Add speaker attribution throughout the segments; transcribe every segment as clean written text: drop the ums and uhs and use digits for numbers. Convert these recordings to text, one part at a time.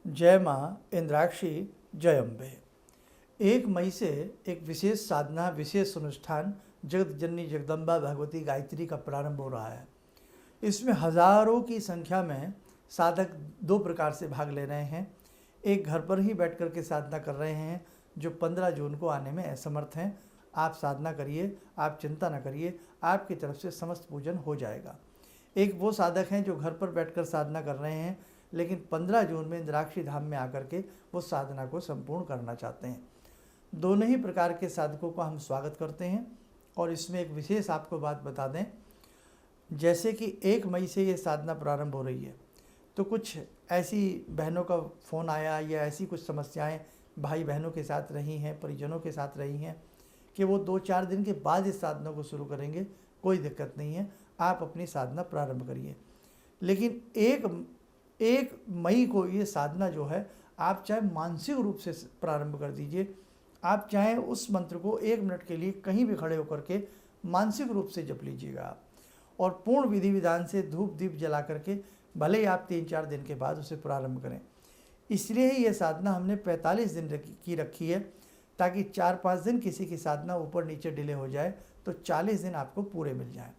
Speaker 1: जय माँ इंद्राक्षी जय अम्बे। 1 मई से एक विशेष साधना, विशेष अनुष्ठान जगत जननी जगदम्बा भगवती गायत्री का प्रारंभ हो रहा है। इसमें हजारों की संख्या में साधक 2 प्रकार से भाग ले रहे हैं। एक घर पर ही बैठ कर के साधना कर रहे हैं, जो 15 जून को आने में असमर्थ हैं। आप साधना करिए, आप चिंता न करिए, आपकी तरफ से समस्त पूजन हो जाएगा। एक वो साधक हैं जो घर पर बैठकर साधना कर रहे हैं, लेकिन 15 जून में इंद्राक्षी धाम में आकर के वो साधना को संपूर्ण करना चाहते हैं। दोनों ही प्रकार के साधकों का हम स्वागत करते हैं। और इसमें एक विशेष आपको बात बता दें, जैसे कि 1 मई से ये साधना प्रारंभ हो रही है, तो कुछ ऐसी बहनों का फ़ोन आया या ऐसी कुछ समस्याएं भाई बहनों के साथ रही हैं, परिजनों के साथ रही हैं कि वो 2-4 दिन के बाद इस साधना को शुरू करेंगे। कोई दिक्कत नहीं है, आप अपनी साधना प्रारंभ करिए। लेकिन 1 मई को ये साधना जो है, आप चाहे मानसिक रूप से प्रारंभ कर दीजिए। आप चाहे उस मंत्र को 1 मिनट के लिए कहीं भी खड़े होकर के मानसिक रूप से जप लीजिएगा आप, और पूर्ण विधि विधान से धूप दीप जला करके भले ही आप 3-4 दिन के बाद उसे प्रारंभ करें। इसलिए ही ये साधना हमने 45 दिन की रखी है, ताकि 4-5 दिन किसी की साधना ऊपर नीचे डिले हो जाए तो 40 दिन आपको पूरे मिल जाएं।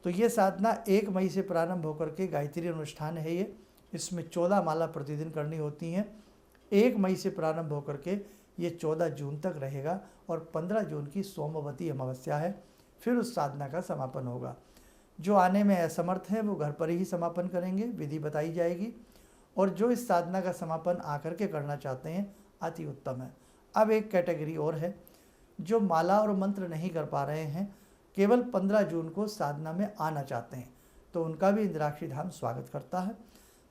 Speaker 1: तो ये साधना 1 मई से प्रारंभ होकर के गायत्री अनुष्ठान है ये। इसमें 14 माला प्रतिदिन करनी होती हैं। 1 मई से प्रारंभ होकर के ये 14 जून तक रहेगा, और 15 जून की सोमवती अमावस्या है, फिर उस साधना का समापन होगा। जो आने में असमर्थ हैं वो घर पर ही समापन करेंगे, विधि बताई जाएगी। और जो इस साधना का समापन आकर के करना चाहते हैं, अति उत्तम है। अब एक कैटेगरी और है, जो माला और मंत्र नहीं कर पा रहे हैं, केवल 15 जून को साधना में आना चाहते हैं, तो उनका भी इंद्राक्षी धाम स्वागत करता है।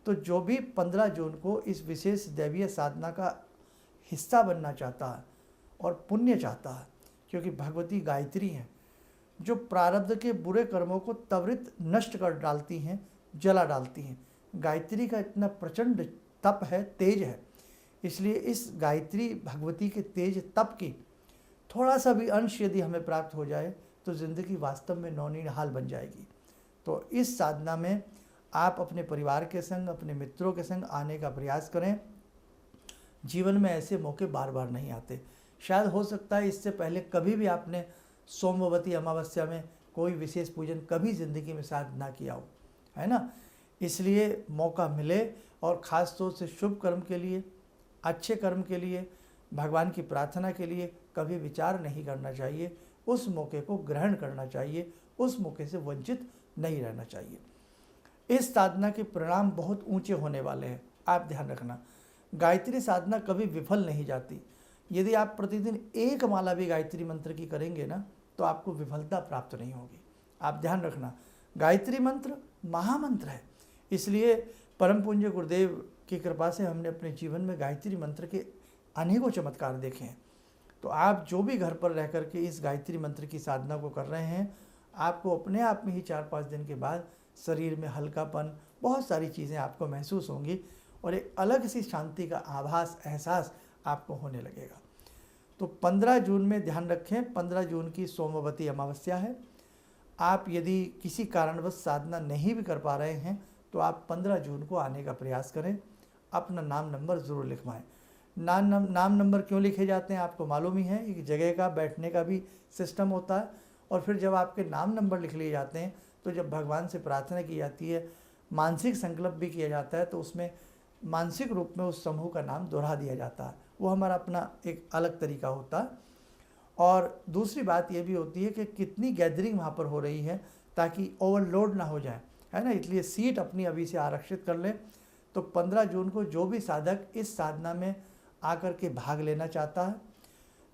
Speaker 1: तो जो भी 15 जून को इस विशेष दैवीय साधना का हिस्सा बनना चाहता है और पुण्य चाहता है, क्योंकि भगवती गायत्री हैं जो प्रारब्ध के बुरे कर्मों को त्वरित नष्ट कर डालती हैं, जला डालती हैं। गायत्री का इतना प्रचंड तप है, तेज है, इसलिए इस गायत्री भगवती के तेज तप की थोड़ा सा भी अंश यदि हमें प्राप्त हो जाए तो ज़िंदगी वास्तव में नौनिहाल बन जाएगी। तो इस साधना में आप अपने परिवार के संग, अपने मित्रों के संग आने का प्रयास करें। जीवन में ऐसे मौके बार बार नहीं आते। शायद हो सकता है इससे पहले कभी भी आपने सोमवती अमावस्या में कोई विशेष पूजन कभी ज़िंदगी में शायद ना किया हो, है ना। इसलिए मौका मिले, और ख़ास तौर से शुभ कर्म के लिए, अच्छे कर्म के लिए, भगवान की प्रार्थना के लिए कभी विचार नहीं करना चाहिए। उस मौके को ग्रहण करना चाहिए, उस मौके से वंचित नहीं रहना चाहिए। इस साधना के परिणाम बहुत ऊंचे होने वाले हैं, आप ध्यान रखना। गायत्री साधना कभी विफल नहीं जाती। यदि आप प्रतिदिन 1 माला भी गायत्री मंत्र की करेंगे ना, तो आपको विफलता प्राप्त नहीं होगी। आप ध्यान रखना, गायत्री मंत्र महामंत्र है। इसलिए परम पूज्य गुरुदेव की कृपा से हमने अपने जीवन में गायत्री मंत्र के अनेकों चमत्कार देखे हैं। तो आप जो भी घर पर रह कर के इस गायत्री मंत्र की साधना को कर रहे हैं, आपको अपने आप में ही 4-5 दिन के बाद शरीर में हल्कापन, बहुत सारी चीज़ें आपको महसूस होंगी, और एक अलग सी शांति का आभास, एहसास आपको होने लगेगा। तो 15 जून में ध्यान रखें, 15 जून की सोमवती अमावस्या है। आप यदि किसी कारणवश साधना नहीं भी कर पा रहे हैं, तो आप 15 जून को आने का प्रयास करें। अपना नाम नंबर ज़रूर लिखवाएं। नाम नंबर क्यों लिखे जाते हैं आपको मालूम ही है। एक जगह का, बैठने का भी सिस्टम होता है। और फिर जब आपके नाम नंबर लिख लिए जाते हैं, तो जब भगवान से प्रार्थना की जाती है, मानसिक संकल्प भी किया जाता है, तो उसमें मानसिक रूप में उस समूह का नाम दोहरा दिया जाता है। वो हमारा अपना एक अलग तरीका होता है। और दूसरी बात ये भी होती है कि कितनी गैदरिंग वहाँ पर हो रही है, ताकि ओवरलोड ना हो जाए, है ना। इसलिए सीट अपनी अभी से आरक्षित कर लें। तो 15 जून को जो भी साधक इस साधना में आकर के भाग लेना चाहता है,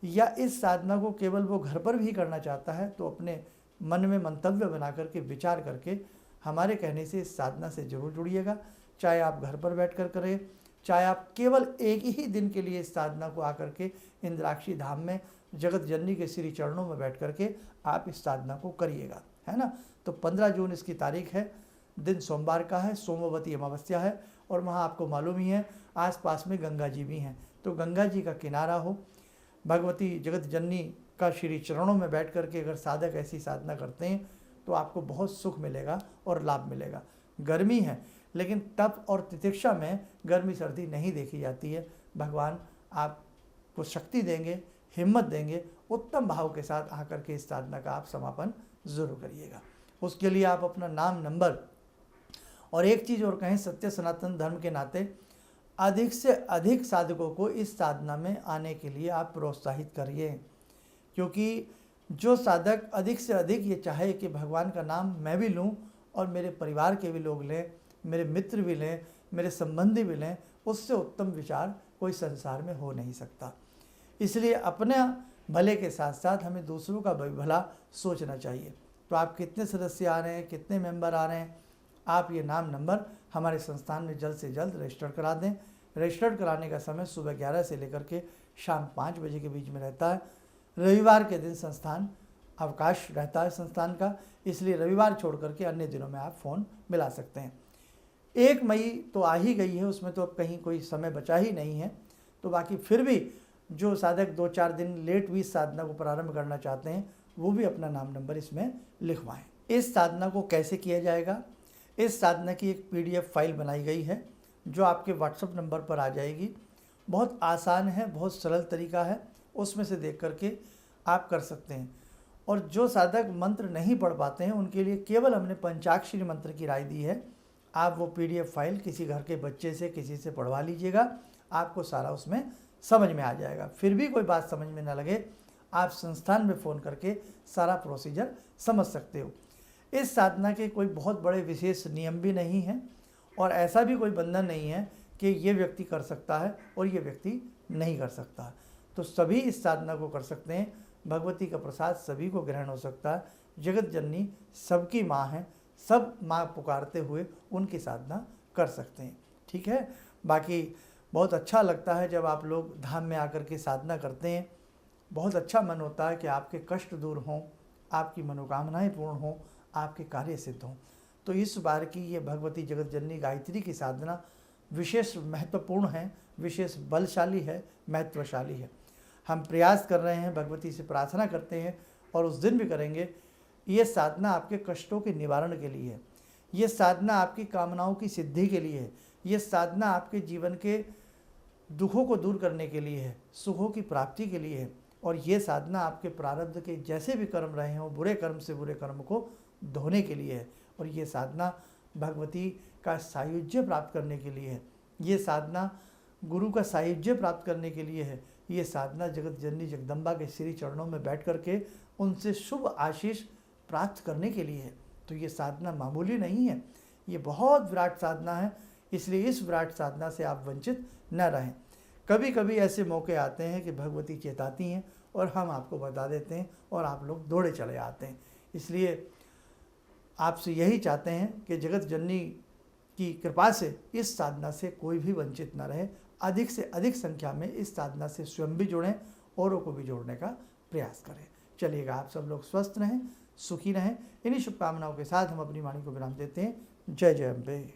Speaker 1: या इस साधना को केवल वो घर पर भी करना चाहता है, तो अपने मन में मंतव्य बना करके, विचार करके हमारे कहने से इस साधना से जरूर जुड़िएगा। चाहे आप घर पर बैठकर करें, चाहे आप केवल एक ही दिन के लिए इस साधना को आकर के इंद्राक्षी धाम में जगत जननी के श्री चरणों में बैठ करके आप इस साधना को करिएगा, है ना। तो 15 जून इसकी तारीख है, दिन सोमवार का है, सोमवती अमावस्या है। और वहाँ आपको मालूम ही है, आसपास में गंगा जी भी हैं, तो गंगा जी का किनारा हो, भगवती जगत जननी का श्री चरणों में बैठ करके अगर साधक ऐसी साधना करते हैं, तो आपको बहुत सुख मिलेगा और लाभ मिलेगा। गर्मी है, लेकिन तप और तितिक्षा में गर्मी सर्दी नहीं देखी जाती है। भगवान आपको शक्ति देंगे, हिम्मत देंगे। उत्तम भाव के साथ आकर के इस साधना का आप समापन ज़रूर करिएगा। उसके लिए आप अपना नाम, नंबर और एक चीज़ और कहें, सत्य सनातन धर्म के नाते अधिक से अधिक साधकों को इस साधना में आने के लिए आप प्रोत्साहित करिए, क्योंकि जो साधक अधिक से अधिक ये चाहे कि भगवान का नाम मैं भी लूँ और मेरे परिवार के भी लोग लें, मेरे मित्र भी लें, मेरे संबंधी भी लें, उससे उत्तम विचार कोई संसार में हो नहीं सकता। इसलिए अपने भले के साथ साथ हमें दूसरों का भी भला सोचना चाहिए। तो आप कितने सदस्य आ रहे हैं, कितने मेंबर आ रहे हैं, आप ये नाम, नंबर हमारे संस्थान में जल्द से जल्द रजिस्टर करा दें। रजिस्टर कराने का समय सुबह 11 से लेकर के शाम 5 बजे के बीच में रहता है। रविवार के दिन संस्थान अवकाश रहता है संस्थान का, इसलिए रविवार छोड़ करके अन्य दिनों में आप फ़ोन मिला सकते हैं। 1 मई तो आ ही गई है, उसमें तो अब कहीं कोई समय बचा ही नहीं है। तो बाकी फिर भी जो साधक 2-4 दिन लेट भी इस साधना को प्रारंभ करना चाहते हैं, वो भी अपना नाम, नंबर इसमें लिखवाएं। इस साधना को कैसे किया जाएगा? इस साधना की एक PDF फाइल बनाई गई है जो आपके WhatsApp नंबर पर आ जाएगी। बहुत आसान है, बहुत सरल तरीका है, उसमें से देख करके आप कर सकते हैं। और जो साधक मंत्र नहीं पढ़ पाते हैं उनके लिए केवल हमने पंचाक्षरी मंत्र की राय दी है। आप वो PDF फाइल किसी घर के बच्चे से, किसी से पढ़वा लीजिएगा, आपको सारा उसमें समझ में आ जाएगा। फिर भी कोई बात समझ में ना लगे, आप संस्थान में फ़ोन करके सारा प्रोसीजर समझ सकते हो। इस साधना के कोई बहुत बड़े विशेष नियम भी नहीं हैं और ऐसा भी कोई बंधन नहीं है कि ये व्यक्ति कर सकता है और ये व्यक्ति नहीं कर सकता। तो सभी इस साधना को कर सकते हैं। भगवती का प्रसाद सभी को ग्रहण हो सकता है। जगत जननी सबकी माँ है, सब माँ पुकारते हुए उनकी साधना कर सकते हैं। ठीक है। बाकी बहुत अच्छा लगता है जब आप लोग धाम में आकर के साधना करते हैं। बहुत अच्छा मन होता है कि आपके कष्ट दूर हों, आपकी मनोकामनाएं पूर्ण हों, आपके कार्य सिद्ध हों। तो इस बार की ये भगवती जगत जननी गायत्री की साधना विशेष महत्वपूर्ण है, विशेष बलशाली है, महत्वशाली है। हम प्रयास कर रहे हैं, भगवती से प्रार्थना करते हैं और उस दिन भी करेंगे। ये साधना आपके कष्टों के निवारण के लिए है। ये साधना आपकी कामनाओं की सिद्धि के लिए है। ये साधना आपके जीवन के दुखों को दूर करने के लिए है, सुखों की प्राप्ति के लिए है। और ये साधना आपके प्रारब्ध के जैसे भी कर्म रहे हों, बुरे कर्म से बुरे कर्म को धोने के लिए है। और ये साधना भगवती का सायुज्य प्राप्त करने के लिए है। ये साधना गुरु का सायुज्य प्राप्त करने के लिए है। ये साधना जगत जननी जगदम्बा के श्री चरणों में बैठ करके उनसे शुभ आशीष प्राप्त करने के लिए है। तो ये साधना मामूली नहीं है, ये बहुत विराट साधना है। इसलिए इस विराट साधना से आप वंचित न रहें। कभी कभी ऐसे मौके आते हैं कि भगवती चेताती हैं और हम आपको बता देते हैं और आप लोग दौड़े चले आते हैं। इसलिए आपसे यही चाहते हैं कि जगत जननी की कृपा से इस साधना से कोई भी वंचित न रहे। अधिक से अधिक संख्या में इस साधना से स्वयं भी जुड़ें, औरों को भी जोड़ने का प्रयास करें। चलिएगा, आप सब लोग स्वस्थ रहें, सुखी रहें। इन्हीं शुभकामनाओं के साथ हम अपनी वाणी को विराम देते हैं। जय जय अम्बे।